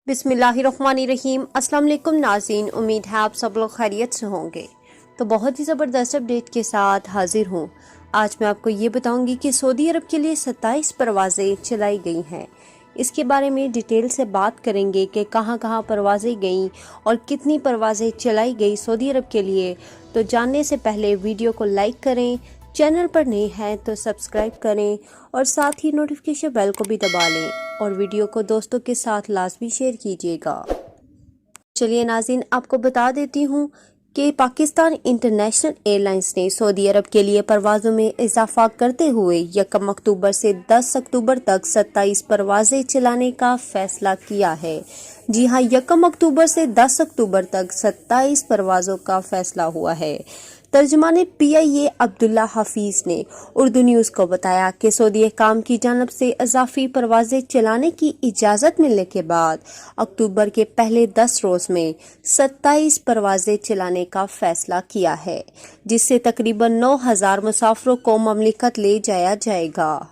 बिस्मिल्लाहिर्रहमानिर्रहीम। अस्सलाम वालेकुम नाज़रीन, उम्मीद है आप सब लोग खैरियत से होंगे। तो बहुत ही ज़बरदस्त अपडेट के साथ हाजिर हूँ। आज मैं आपको ये बताऊंगी कि सऊदी अरब के लिए 27 परवाज़ें चलाई गई हैं। इसके बारे में डिटेल से बात करेंगे कि कहाँ कहाँ परवाज़ें गईं और कितनी परवाज़ें चलाई गई सऊदी अरब के लिए। तो जानने से पहले वीडियो को लाइक करें, चैनल पर नए हैं तो सब्सक्राइब करें और साथ ही नोटिफिकेशन बेल को भी दबा लें और वीडियो को दोस्तों के साथ लाजमी शेयर कीजिएगा। चलिए नाज़रीन, आपको बता देती हूँ कि पाकिस्तान इंटरनेशनल एयरलाइंस ने सऊदी अरब के लिए परवाज़ों में इजाफा करते हुए 1 अक्टूबर से 10 अक्टूबर तक 27 परवाज़ें चलाने का फैसला किया है। जी हाँ, 1 अक्टूबर से 10 अक्टूबर तक 27 परवाज़ों का फैसला हुआ है। तर्जुमाने PIA अब्दुल्ला हफीज ने उर्दू न्यूज़ को बताया कि सऊदी हुकाम की जानब से इजाफी परवाज़ें चलाने की इजाज़त मिलने के बाद अक्टूबर के पहले 10 रोज़ में 27 परवाज़ें चलाने का फैसला किया है, जिससे तकरीबन 9,000 मुसाफिरों को ममलिकत ले जाया जाएगा।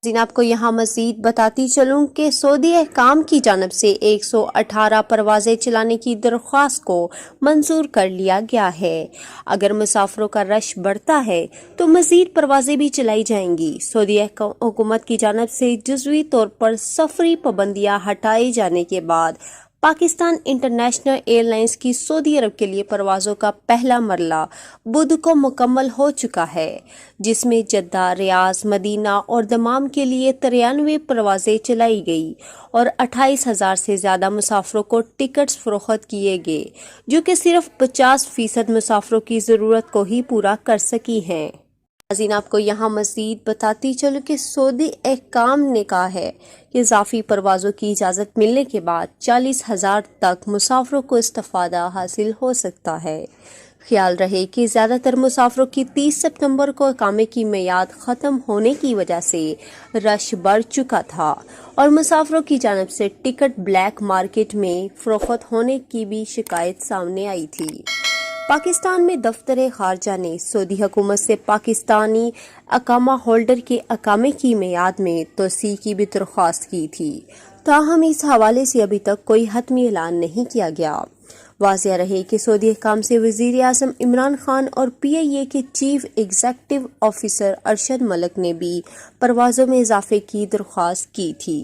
आपको यहाँ मज़ीद बताती चलूँ कि सऊदी हुकाम की जानब से 118 परवाज़ें चलाने की दरख्वास्त को मंजूर कर लिया गया है। अगर मुसाफिरों का रश बढ़ता है तो मज़ीद परवाज़ें भी चलाई जाएंगी। सऊदी हुकूमत की जानब से जुज़वी तौर पर सफरी पाबंदियाँ हटाए जाने के बाद पाकिस्तान इंटरनेशनल एयरलाइंस की सऊदी अरब के लिए परवाज़ों का पहला मरला बुध को मुकम्मल हो चुका है, जिसमें जद्दा, रियाज, मदीना और दमाम के लिए 93 परवाज़ें चलाई गई और 28,000 से ज़्यादा मुसाफिरों को टिकट्स फरोख्त किए गए, जो कि सिर्फ 50% मुसाफिरों की ज़रूरत को ही पूरा कर सकी हैं। नाज़रीन, आपको यहाँ मज़ीद बताती चलो कि सऊदी हुकाम ने कहा है कि इजाफी परवाज़ों की इजाज़त मिलने के बाद 40,000 तक मुसाफिरों को इस्तिफ़ादा हासिल हो सकता है। ख्याल रहे कि ज़्यादातर मुसाफिरों की 30 सितंबर को इकामे की मियाद ख़त्म होने की वजह से रश बढ़ चुका था और मुसाफिरों की जानब से टिकट ब्लैक मार्केट में फ़रोख्त होने की भी शिकायत सामने आई थी। पाकिस्तान में दफ्तर खारजा ने सऊदी हुकूमत से पाकिस्तानी अकामा होल्डर के अकामे की मियाद में तोसी की भी दरख्वास्त की थी, ताहम इस हवाले से अभी तक कोई हतमी ऐलान नहीं किया गया। वाज़ेह रहे कि सऊदी हुकाम से वज़ीर आज़म इमरान खान और PIA के chief executive officer Arshad Malik ने भी परवाज़ों में इजाफे की दरख्वास्त की थी।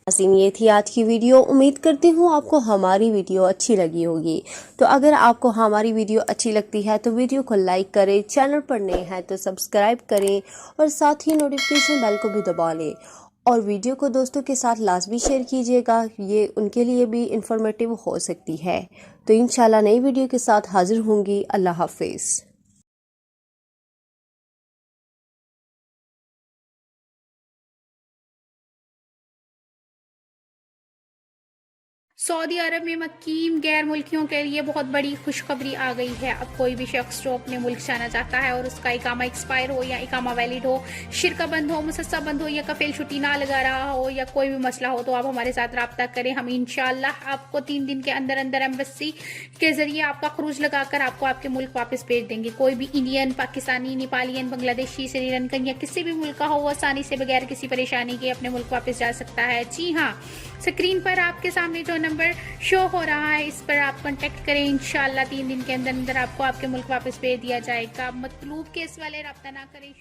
ये थी आज की वीडियो। उम्मीद करती हूँ आपको हमारी वीडियो अच्छी लगी होगी। तो अगर आपको हमारी वीडियो अच्छी लगती है तो वीडियो को लाइक करें, चैनल पर नए हैं तो सब्सक्राइब करें और साथ ही नोटिफिकेशन बेल को भी दबा लें और वीडियो को दोस्तों के साथ लाजमी शेयर कीजिएगा, ये उनके लिए भी इंफॉर्मेटिव हो सकती है। तो इंशाल्लाह नई वीडियो के साथ हाजिर होंगी। अल्लाह हाफिज़। सऊदी अरब में मकीम गैर मुल्कियों के लिए बहुत बड़ी खुशखबरी आ गई है। अब कोई भी शख्स जो अपने मुल्क जाना चाहता है और उसका इकामा एक्सपायर हो या इकामा वैलिड हो, शिरका बंद हो, मुसस्सा बंद हो या कफील छुट्टी ना लगा रहा हो या कोई भी मसला हो, तो आप हमारे साथ रब्ता करें। हम इंशाल्लाह आपको 3 दिन के अंदर अंदर एम्बेसी के जरिए आपका खरूज लगाकर आपको आपके मुल्क वापस भेज देंगे। कोई भी इंडियन, पाकिस्तानी, नेपालियन, बांग्लादेशी, श्रीलंकन या किसी भी मुल्क का हो, वो आसानी से बगैर किसी परेशानी के अपने मुल्क वापस जा सकता है। जी हाँ, स्क्रीन पर आपके सामने जो नंबर शो हो रहा है, इस पर आप कांटेक्ट करें। इंशाल्लाह 3 दिन के अंदर अंदर आपको आपके मुल्क वापस भेज दिया जाएगा। मतलूब केस वाले रब्ता ना करें।